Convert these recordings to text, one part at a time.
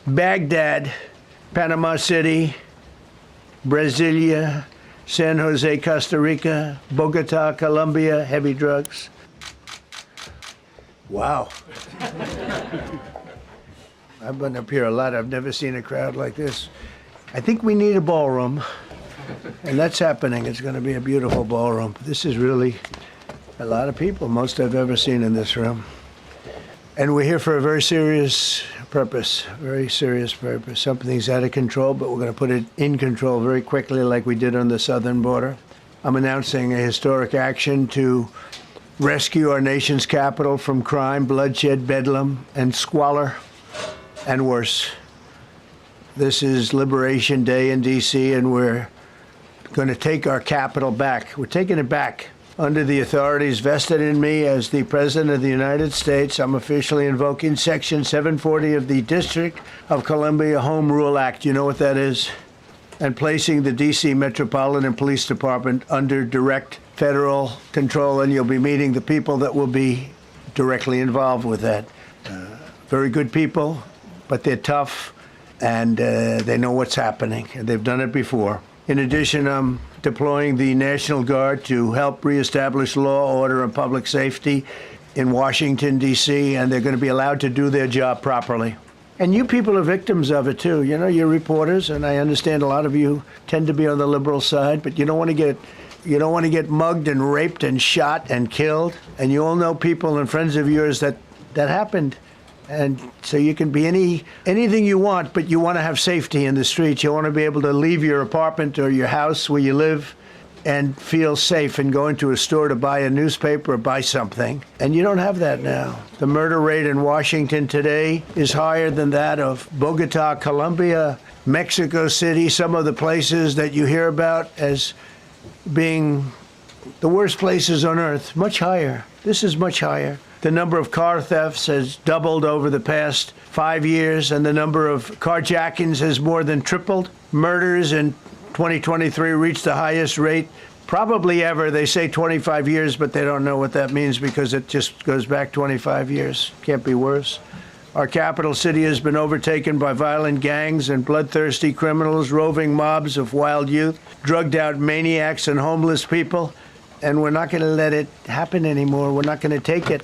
Baghdad, Panama City, Brasilia, San Jose, Costa Rica, Bogotá, Colombia, heavy drugs. Wow. I've been up here a lot. I've never seen a crowd like this. I think we need a ballroom, and that's happening. It's going to be a beautiful ballroom. This is really a lot of people, most I've ever seen in this room. And we're here for a very serious purpose, very serious purpose. Something's out of control, but we're going to put it in control very quickly like we did on the southern border. I'm announcing a historic action to rescue our nation's capital from crime, bloodshed, bedlam, and squalor, and worse. This is Liberation Day in D.C., and we're going to take our capital back. We're taking it back. Under the authorities vested in me as the President of the United States, I'm officially invoking Section 740 of the District of Columbia Home Rule Act. You know what that is? And placing the D.C. Metropolitan Police Department under direct federal control, and you'll be meeting the people that will be directly involved with that. Very good people, but they're tough, and they know what's happening, and they've done it before. In addition, I'm deploying the National Guard to help reestablish law, order, and public safety in Washington, D.C., and they're going to be allowed to do their job properly. And you people are victims of it, too. You know, you're reporters, and I understand a lot of you tend to be on the liberal side, but you don't want to get mugged and raped and shot and killed. And you all know people and friends of yours that happened. And so you can be anything you want, but you want to have safety in the streets. You want to be able to leave your apartment or your house where you live and feel safe and go into a store to buy a newspaper or buy something. And you don't have that now. The murder rate in Washington today is higher than that of Bogotá, Colombia, Mexico City, some of the places that you hear about as being the worst places on earth, much higher. This is much higher. The number of car thefts has doubled over the past 5 years, and the number of carjackings has more than tripled. Murders in 2023 reached the highest rate probably ever. They say 25 years, but they don't know what that means because it just goes back 25 years. Can't be worse. Our capital city has been overtaken by violent gangs and bloodthirsty criminals, roving mobs of wild youth, drugged-out maniacs and homeless people, and we're not going to let it happen anymore. We're not going to take it.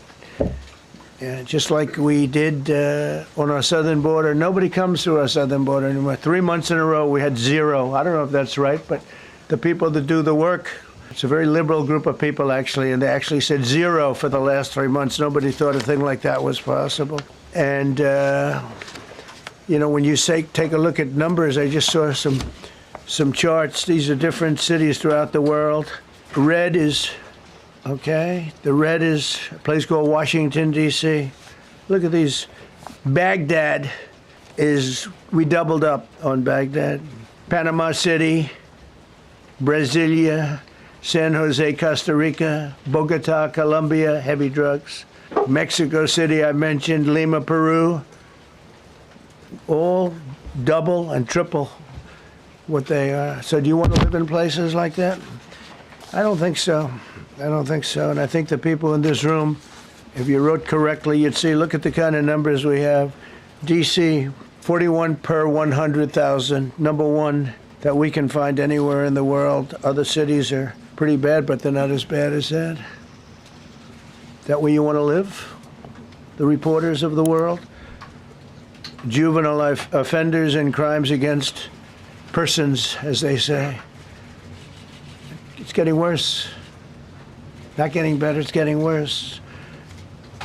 Just like we did on our southern border. Nobody comes through our southern border anymore. 3 months in a row, we had zero. I don't know if that's right, but the people that do the work, it's a very liberal group of people, actually, and they actually said zero for the last 3 months. Nobody thought a thing like that was possible. And, you know, when you take a look at numbers, I just saw some charts. These are different cities throughout the world. Red is... Okay, the red is a place called Washington, D.C. Look at these. Baghdad we doubled up on Baghdad. Panama City, Brasilia, San Jose, Costa Rica, Bogotá, Colombia, heavy drugs. Mexico City, I mentioned, Lima, Peru, all double and triple what they are. So do you want to live in places like that? I don't think so. I don't think so. And I think the people in this room, if you wrote correctly, you'd see, look at the kind of numbers we have. D.C., 41 per 100,000, number one that we can find anywhere in the world. Other cities are pretty bad, but they're not as bad as that. That where you want to live? The reporters of the world? Juvenile offenders and crimes against persons, as they say. It's getting worse. Not getting better, it's getting worse.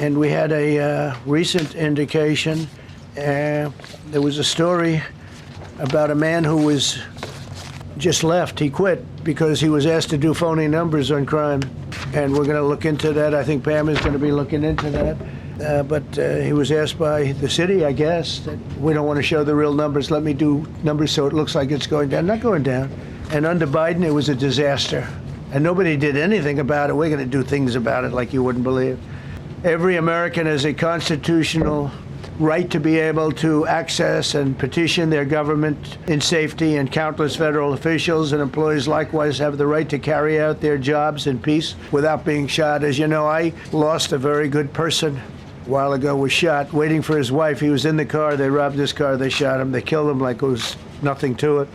And we had a recent indication. There was a story about a man who was just left. He quit because he was asked to do phony numbers on crime. And we're going to look into that. I think Pam is going to be looking into that. But he was asked by the city, I guess, that we don't want to show the real numbers. Let me do numbers so it looks like it's going down. Not going down. And under Biden, it was a disaster. And nobody did anything about it. We're going to do things about it like you wouldn't believe. Every American has a constitutional right to be able to access and petition their government in safety, and countless federal officials and employees likewise have the right to carry out their jobs in peace without being shot. As you know, I lost a very good person a while ago was shot waiting for his wife. He was in the car. They robbed his car. They shot him. They killed him like it was nothing to it.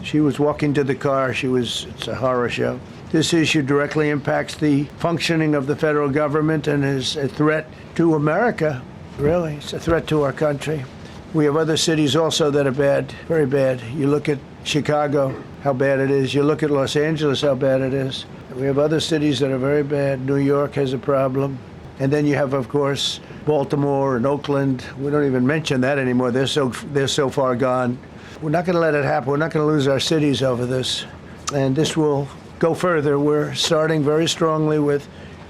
She was walking to the car. It's a horror show. This issue directly impacts the functioning of the federal government and is a threat to America, really. It's a threat to our country. We have other cities also that are bad, very bad. You look at Chicago, how bad it is. You look at Los Angeles, how bad it is. We have other cities that are very bad. New York has a problem. And then you have, of course, Baltimore and Oakland. We don't even mention that anymore. They're so far gone. We're not going to let it happen. We're not going to lose our cities over this. And this will go further. We're starting very strongly with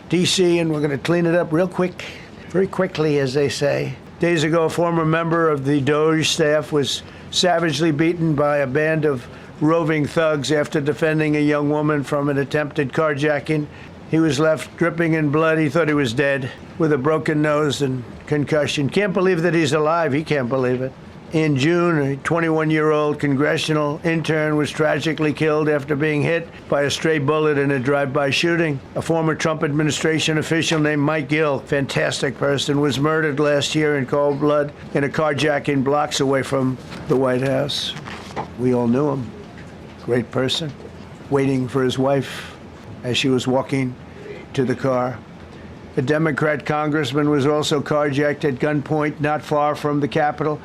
D.C., and we're going to clean it up real quick, very quickly, as they say. Days ago, a former member of the DOJ staff was savagely beaten by a band of roving thugs after defending a young woman from an attempted carjacking. He was left dripping in blood. He thought he was dead with a broken nose and concussion. Can't believe that he's alive. He can't believe it. In June, a 21-year-old congressional intern was tragically killed after being hit by a stray bullet in a drive-by shooting. A former Trump administration official named Mike Gill, fantastic person, was murdered last year in cold blood in a carjacking blocks away from the White House. We all knew him. Great person, waiting for his wife as she was walking to the car. A Democrat congressman was also carjacked at gunpoint not far from the Capitol.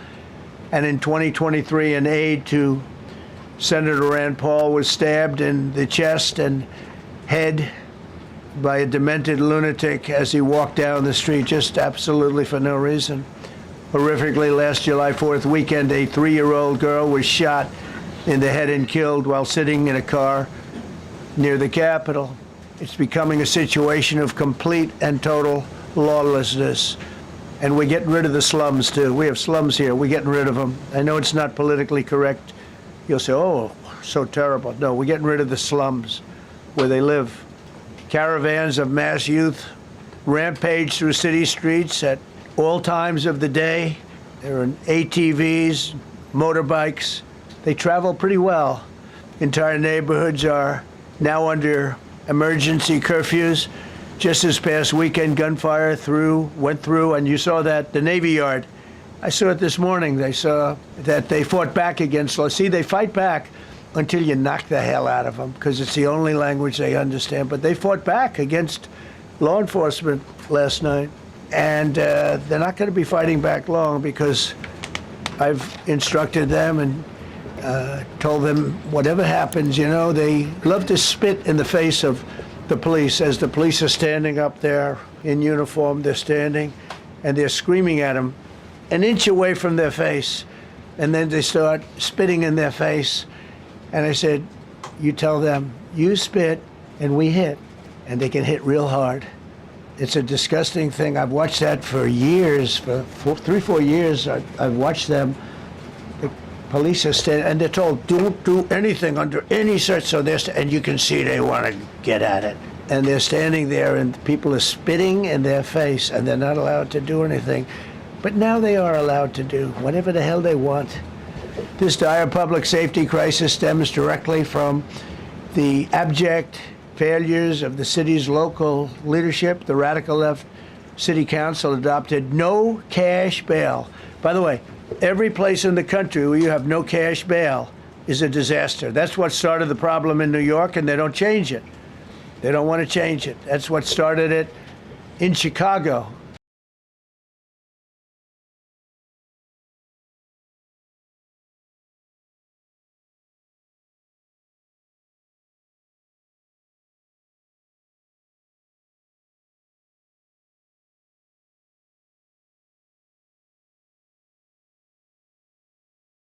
And in 2023, an aide to Senator Rand Paul was stabbed in the chest and head by a demented lunatic as he walked down the street, just absolutely for no reason. Horrifically, last July 4th weekend, a 3-year-old girl was shot in the head and killed while sitting in a car near the Capitol. It's becoming a situation of complete and total lawlessness. And we're getting rid of the slums, too. We have slums here. We're getting rid of them. I know it's not politically correct. You'll say, oh, so terrible. No, we're getting rid of the slums where they live. Caravans of mass youth rampage through city streets at all times of the day. There are ATVs, motorbikes. They travel pretty well. Entire neighborhoods are now under emergency curfews. Just this past weekend, gunfire went through, and you saw that, the Navy Yard. I saw it this morning. They saw that they fought back against law. See, they fight back until you knock the hell out of them, because it's the only language they understand. But they fought back against law enforcement last night. And they're not going to be fighting back long, because I've instructed them and told them whatever happens, they love to spit in the face of the police. As the police are standing up there in uniform, they're standing and they're screaming at them an inch away from their face, and then they start spitting in their face. And I said, you tell them, you spit and we hit, and they can hit real hard. It's a disgusting thing. I've watched that for years, for 3-4 years. I've watched them. The police are standing, and they're told, don't do anything under any search. So and you can see they want to get at it. And they're standing there, and people are spitting in their face, and they're not allowed to do anything. But now they are allowed to do whatever the hell they want. This dire public safety crisis stems directly from the abject failures of the city's local leadership. The radical left city council adopted no cash bail. By the way, every place in the country where you have no cash bail is a disaster. That's what started the problem in New York, and they don't change it. They don't want to change it. That's what started it in Chicago.